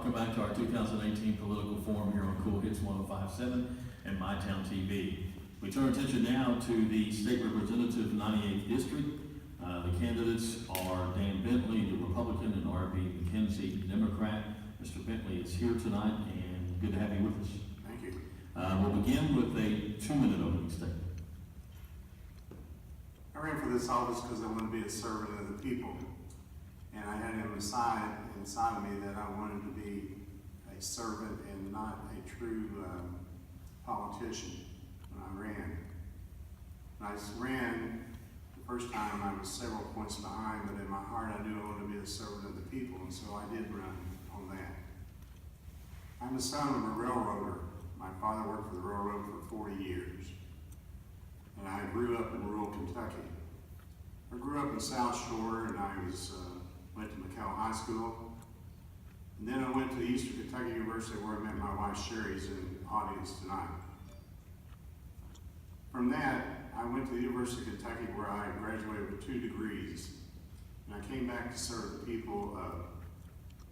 Welcome back to our 2018 political forum here on Cool Hits 105.7 and MyTown TV. We turn attention now to the State Representative 98th District. The candidates are Dan Bentley, the Republican, and R.B. Mckenzie, Democrat. Mr. Bentley is here tonight, and good to have you with us. Thank you. We'll begin with a 2-minute opening statement. I ran for this office because I want to be a servant of the people. And I had him inside of me that I wanted to be a servant and not a true politician when I ran. When I ran the first time, I was several points behind, but in my heart I knew I wanted to be a servant of the people, and so I did run on that. I'm the son of a railroader. My father worked for the railroad for 40 years. And I grew up in rural Kentucky. I grew up in South Shore, and I went to Mckenzie High School. And then I went to Eastern Kentucky University, where I met my wife Sherry's in the audience tonight. From that, I went to the University of Kentucky, where I graduated with 2 degrees. And I came back to serve the people of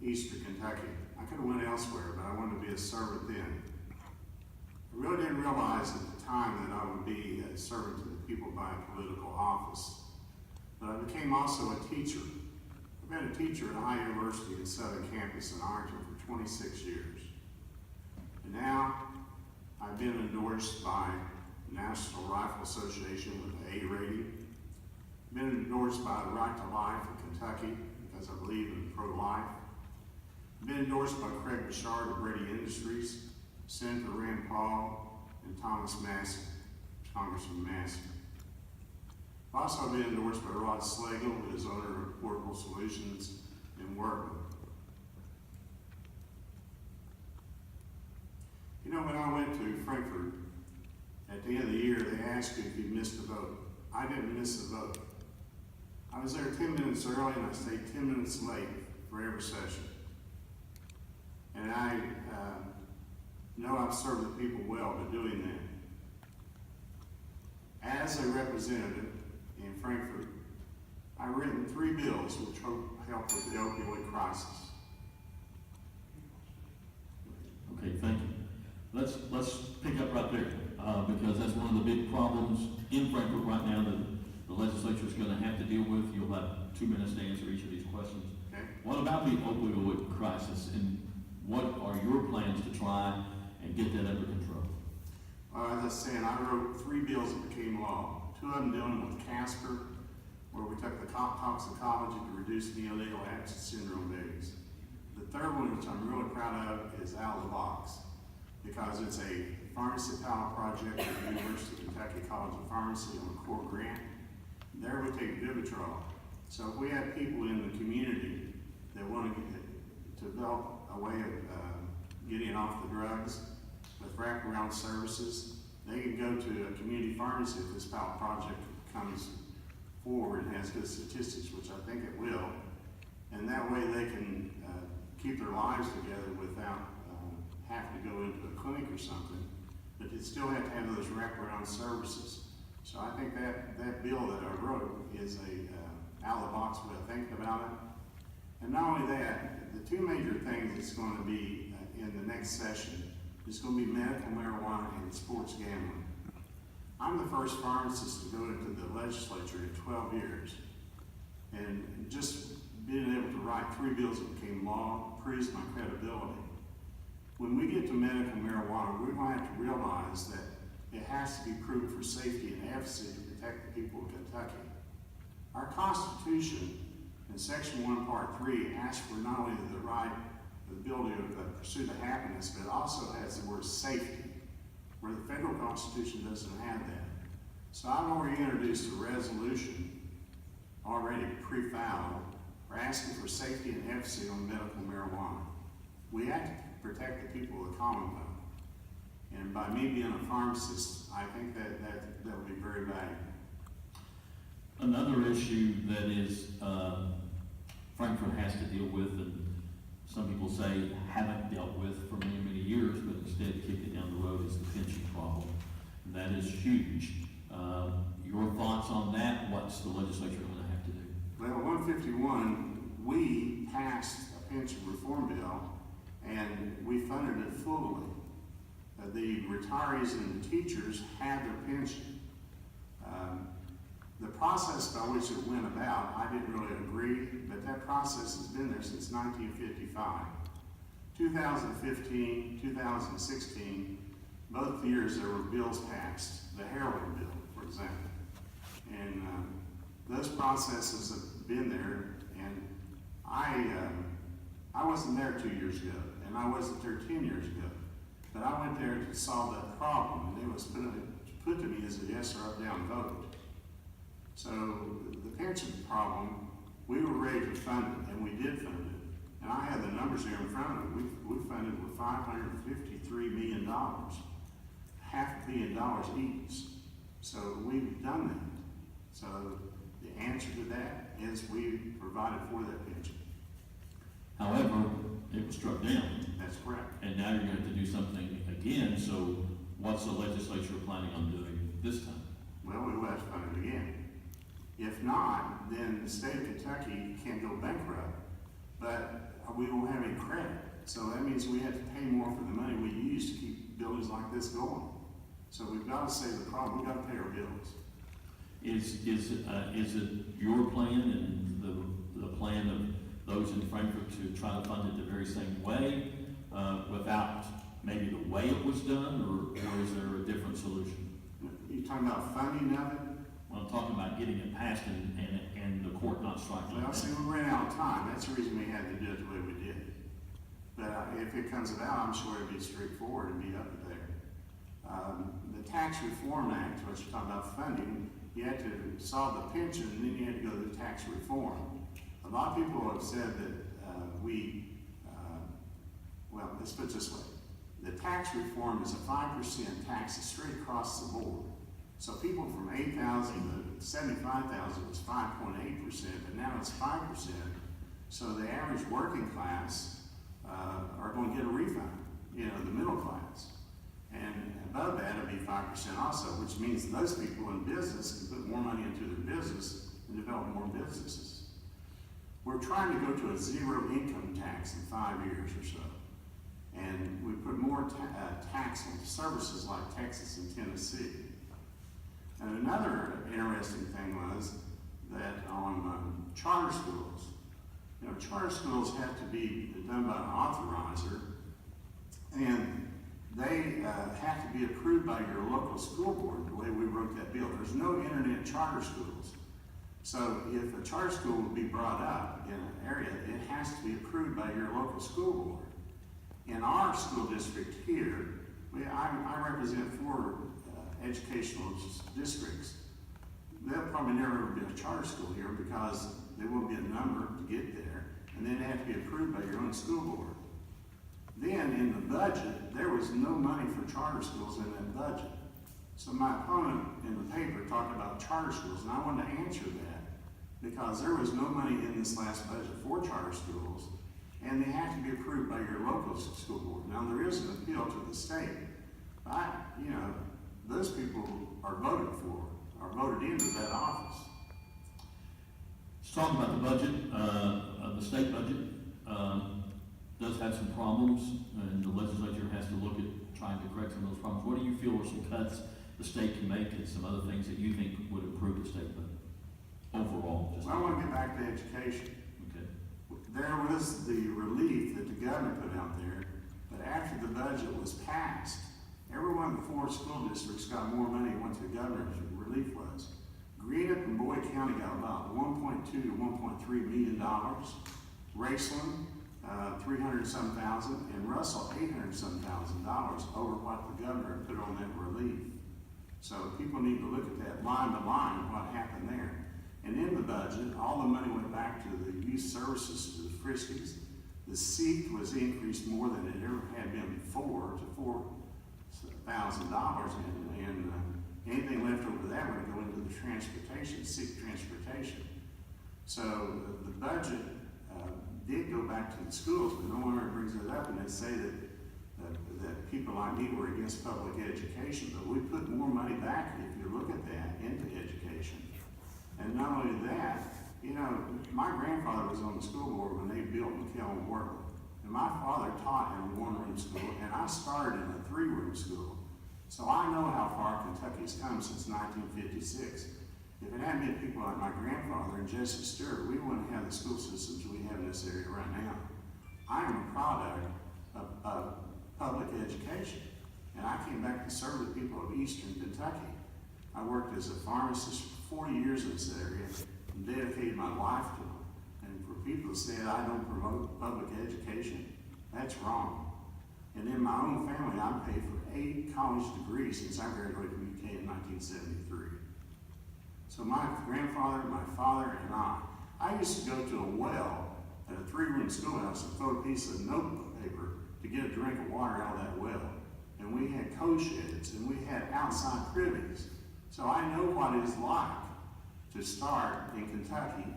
Eastern Kentucky. I could have went elsewhere, but I wanted to be a servant then. I really didn't realize at the time that I would be a servant to the people by a political office. But I became also a teacher. I've been a teacher at a high university in Southern Campus in Arlington for 26 years. And now I've been endorsed by the National Rifle Association with an A rating. I've been endorsed by the Right to Life in Kentucky because I believe in pro-life. I've been endorsed by Craig Bouchard of Brady Industries, Senator Rand Paul, and Thomas Massey, Congressman Massey. I've also been endorsed by Rod Slagle, who is owner of Portable Solutions in Workman. You know, when I went to Frankfurt, at the end of the year, they asked you if you missed a vote. I didn't miss a vote. I was there 10 minutes early, and I stayed 10 minutes late for every session. And I know I've served the people well by doing that. As a representative in Frankfurt, I've written 3 bills which help with the opioid crisis. Okay, thank you. Let's pick up right there, because that's one of the big problems in Frankfurt right now that the legislature is going to have to deal with. You'll have 2 minutes to answer each of these questions. Okay. What about the opioid crisis, and what are your plans to try and get that under control? As I was saying, I wrote 3 bills that became law. 2 of them dealing with Casper, where we took the toxicology to reduce neonatal abscess syndrome babies. The third one, which I'm really proud of, is out of the box, because it's a pharmacy pilot project at the University of Kentucky College of Pharmacy on a core grant. There we take Vivitrol. So if we have people in the community that want to develop a way of getting off the drugs with wraparound services, they can go to a community pharmacy if this pilot project comes forward and has good statistics, which I think it will. And that way they can keep their lives together without having to go into a clinic or something. But they still have to have those wraparound services. So I think that bill that I wrote is a out of the box way of thinking about it. And not only that, the 2 major things that's going to be in the next session is going to be medical marijuana and sports gambling. I'm the first pharmacist to go into the legislature in 12 years. And just being able to write 3 bills that became law proves my credibility. When we get to medical marijuana, we're going to have to realize that it has to be proved for safety and efficacy to protect the people of Kentucky. Our Constitution, in Section 1, Part 3, asks for not only the right, the ability to pursue the happiness, but it also has the word safety, where the federal Constitution doesn't have that. So I've already introduced a resolution, already pre-filed, for asking for safety and efficacy on medical marijuana. We have to protect the people of the Commonwealth. And by me being a pharmacist, I think that will be very valuable. Another issue that is Frankfurt has to deal with, and some people say haven't dealt with for many, many years, but instead kicked it down the road, is the pension problem. And that is huge. Your thoughts on that? What's the legislature going to have to do? Well, 151, we passed a pension reform bill and we funded it fully. The retirees and the teachers had their pension. The process by which it went about, I didn't really agree, but that process has been there since 1955. 2015, 2016, both years there were bills passed, the heroin bill, for example. And those processes have been there, and I wasn't there 2 years ago, and I wasn't there 10 years ago, but I went there to solve that problem, and it was put to me as a yes or up down vote. So the pension problem, we were ready to fund it, and we did fund it. And I have the numbers here in front of me. We funded with $553 million, $500 million each. So we've done that. So the answer to that is we provided for that pension. However, it was struck down, That's correct. and now you're going to have to do something again, so what's the legislature planning on doing this time? Well, we will have to fund it again. If not, then the state of Kentucky can go bankrupt, but we won't have any credit. So that means we have to pay more for the money we use to keep buildings like this going. So we've got to save the problem. We've got to pay our bills. Is it your plan and the plan of those in Frankfurt to try to fund it the very same way, without maybe the way it was done, or is there a different solution? You talking about funding of it? Well, I'm talking about getting it passed and the court not striking it Well, see, down. we ran out of time. That's the reason we had to do it the way we did. But if it comes about, I'm sure it'd be straightforward and be up there. The Tax Reform Act, which you're talking about funding, you had to solve the pension, and then you had to go to the tax reform. A lot of people have said that well, let's put it this way. The tax reform is a 5% tax straight across the board. So people from 8,000 to 75,000 was 5.8%, but now it's 5%. So the average working class are going to get a refund, the middle class. And above that, it'll be 5% also, which means those people in business can put more money into their business and develop more businesses. We're trying to go to a zero income tax in 5 years or so. And we put more tax on services like Texas and Tennessee. And another interesting thing was that on charter schools, charter schools have to be done by an authorizer, and they have to be approved by your local school board, the way we wrote that bill. There's no internet charter schools. So if a charter school would be brought up in an area, it has to be approved by your local school board. In our school district here, I represent 4 educational districts. There'll probably never be a charter school here because there won't be a number to get there, and then they have to be approved by your own school board. Then in the budget, there was no money for charter schools in that budget. So my opponent in the paper talked about charter schools, and I wanted to answer that because there was no money in this last budget for charter schools, and they have to be approved by your local school board. Now there is an appeal to the state, but those people are voted for, are voted into that office. Let's talk about the budget. The state budget does have some problems, and the legislature has to look at trying to correct some of those problems. What do you feel are some cuts the state can make, and some other things that you think would improve the state budget overall? I want to get back to education. Okay. There was the relief that the governor put out there, but after the budget was passed, every one of the 4 school districts got more money than what the governor's relief was. Greenup and Boyd County got about $1.2 to $1.3 million. Raceland, 300-some thousand, and Russell, $800-some thousand over what the governor put on that relief. So people need to look at that line by line, what happened there. And in the budget, all the money went back to the youth services, to the Friskies. The seat was increased more than it ever had been before, to $4,000, and anything left over that would go into the transportation, seat transportation. So the budget did go back to the schools, but no one ever brings it up, and they say that people like me were against public education, but we put more money back, if you look at that, into education. And not only that, my grandfather was on the school board when they built McKenzie, and And my father taught in a one-room school, and I started in a three-room school. So I know how far Kentucky's come since 1956. If it hadn't been people like my grandfather and Jesse Stewart, we wouldn't have the school systems we have in this area right now. I am a product of public education, and I came back to serve the people of Eastern Kentucky. I worked as a pharmacist for 40 years in this area and dedicated my life to them. And for people to say that I don't promote public education, that's wrong. And in my own family, I paid for 8 college degrees since I graduated from UK in 1973. So my grandfather, my father, and I used to go to a well at a 3-room schoolhouse and throw a piece of notebook paper to get a drink of water out of that well. And we had coal sheds, and we had outside privies. So I know what it is like to start in Kentucky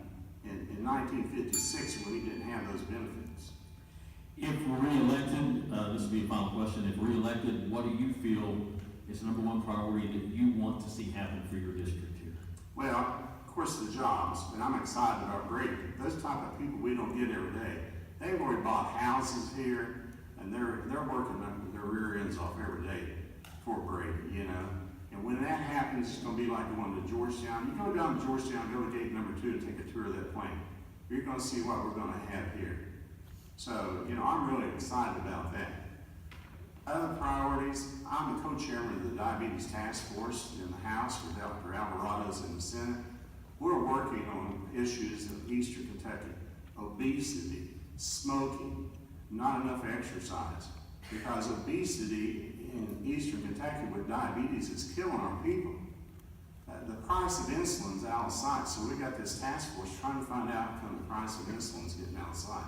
in 1956 when we didn't have those benefits. If reelected, this will be a final question, if reelected, what do you feel is the #1 priority that you want to see happen for your district here? Well, of course, the jobs, and I'm excited about Brady. Those type of people we don't get every day. They've already bought houses here, and they're working their rear ends off every day for Brady, you know. And when that happens, it's going to be like going to Georgetown. You go down to Georgetown, go to gate number 2 and take a tour of that plant. You're going to see what we're going to have here. So, you know, I'm really excited about that. Other priorities, I'm the co-chairman of the Diabetes Task Force in the House with Dr. Alvarado's in the Senate. We're working on issues in Eastern Kentucky: obesity, smoking, not enough exercise. Because obesity in Eastern Kentucky with diabetes is killing our people. The price of insulin is out of sight, so we got this task force trying to find out when the price of insulin is getting out of sight.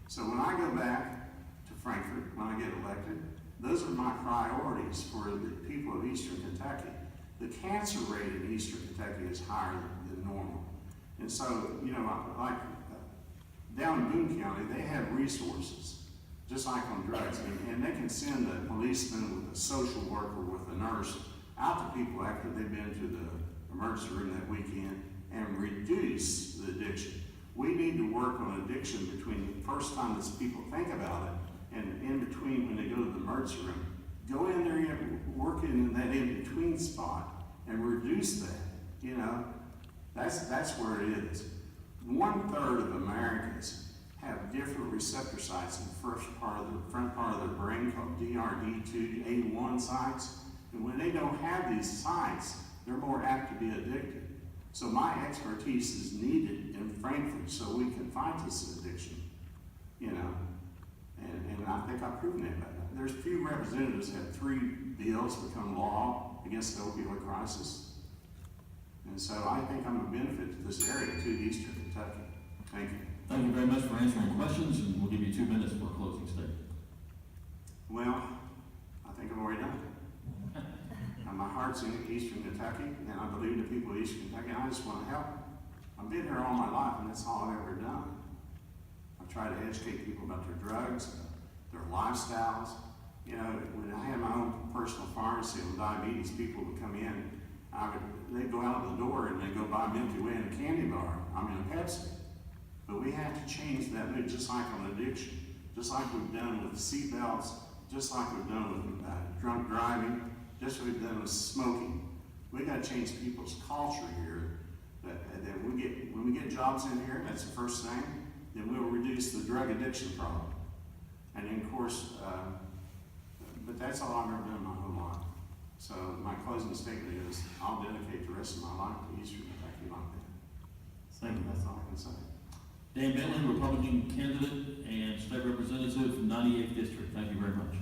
So when I go back to Frankfort, when I get elected, those are my priorities for the people of Eastern Kentucky. The cancer rate in Eastern Kentucky is higher than normal. And so, you know, like down in Boone County, they have resources, just like on drugs, and they can send a policeman with a social worker, with a nurse, out to people after they've been to the emergency room that weekend and reduce the addiction. We need to work on addiction between the first time that people think about it and in between when they go to the emergency room. Go in there and work in that in-between spot and reduce that. You know, that's where it is. 1/3 of Americans have different receptor sites in the front part of their brain called DRD2, A1 sites. And when they don't have these sites, they're more apt to be addicted. So my expertise is needed in Frankfurt so we can fight this addiction, you know. And I think I've proven that. There's few representatives have 3 bills become law against the opioid crisis. And so I think I'm a benefit to this area, to Eastern Kentucky. Thank you. Thank you very much for answering questions, and we'll give you 2 minutes for a closing statement. Well, I think I've already done it. And my heart's in Eastern Kentucky, and I believe in the people of Eastern Kentucky, and I just want to help them. I've been here all my life, and that's all I've ever done. I've tried to educate people about their drugs, their lifestyles. You know, when I had my own personal pharmacy with diabetes, people would come in, they'd go out the door and they'd go buy Bentley and a candy bar, a Pepsi. But we have to change that mood, just like on addiction, just like we've done with seatbelts, just like we've done with drunk driving, just like we've done with smoking. We got to change people's culture here. That when we get jobs in here, that's the first thing. Then we'll reduce the drug addiction problem. And then, of course, but that's all I've ever done my whole life. So my closing statement is, I'll dedicate the rest of my life to Eastern Kentucky like that. Thank you. That's all I can say. Dan Bentley, Republican candidate and state representative from 98th District. Thank you very much.